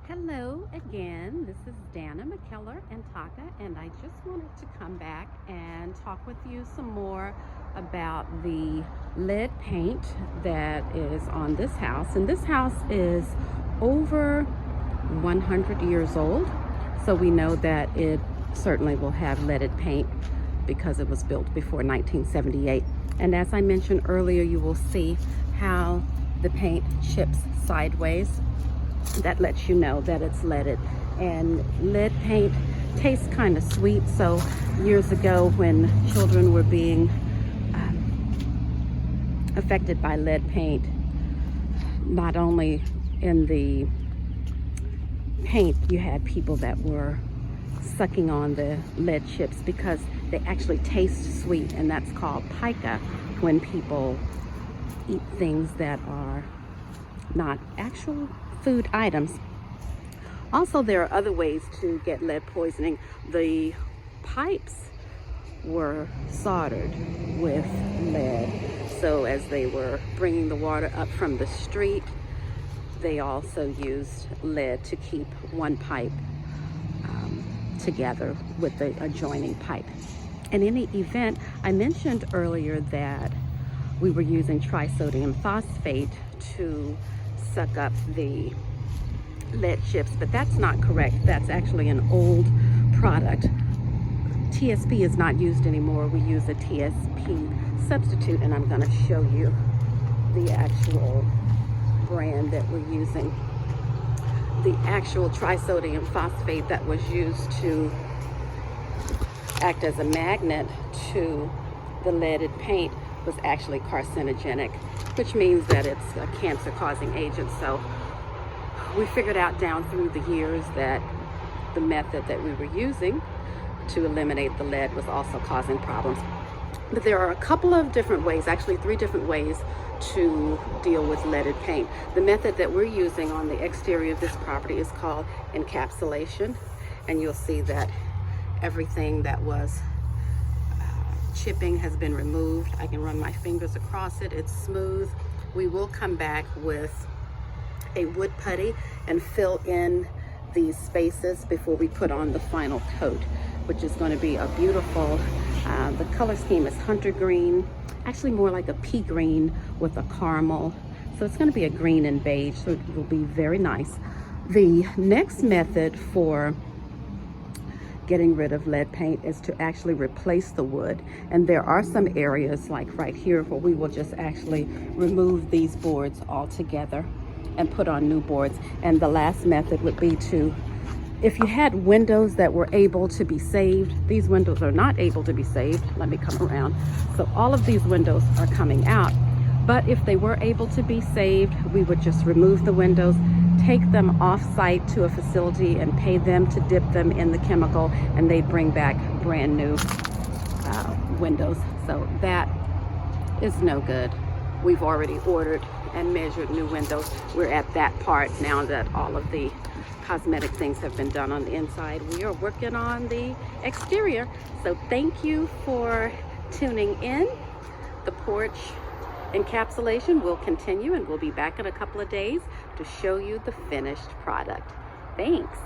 Hello again, this is Dannah McKellar Ntaka, and I just wanted to come back and talk with you some more about the lead paint that is on this house. And this house is over 100 years old, so we know that it certainly will have leaded paint because it was built before 1978. And as I mentioned earlier, you will see how the paint chips sideways. That lets you know that it's leaded. And lead paint tastes kind of sweet, so years ago when children were being affected by lead paint, not only in the paint, you had people that were sucking on the lead chips because they actually taste sweet, and that's called pica when people eat things that are not actual food items. Also, there are other ways to get lead poisoning. The pipes were soldered with lead, so as they were bringing the water up from the street, they also used lead to keep one pipe together with the adjoining pipe. In any event, I mentioned earlier that we were using trisodium phosphate to suck up the lead chips, but that's not correct. That's actually an old product. TSP is not used anymore. We use a TSP substitute, and I'm going to show you the actual brand that we're using. The actual trisodium phosphate that was used to act as a magnet to the leaded paint was actually carcinogenic, which means that it's a cancer-causing agent. So we figured out down through the years that the method that we were using to eliminate the lead was also causing problems. But there are a couple of different ways, actually 3 different ways to deal with leaded paint. The method that we're using on the exterior of this property is called encapsulation, and you'll see that everything that was chipping has been removed. I can run my fingers across it. It's smooth. We will come back with a wood putty and fill in these spaces before we put on the final coat, which is going to be a beautiful, the color scheme is hunter green, actually more like a pea green with a caramel. So it's going to be a green and beige, so it will be very nice. The next method for getting rid of lead paint is to actually replace the wood. And there are some areas like right here where we will just actually remove these boards altogether and put on new boards. And the last method would be to, if you had windows that were able to be saved, these windows are not able to be saved. Let me come around. So all of these windows are coming out. But if they were able to be saved, we would just remove the windows, take them off-site to a facility and pay them to dip them in the chemical, and they bring back brand new windows. So that is no good. We've already ordered and measured new windows. We're at that part now that all of the cosmetic things have been done on the inside. We are working on the exterior. So thank you for tuning in. The Porch encapsulation will continue, and we'll be back in a couple of days to show you the finished product. Thanks.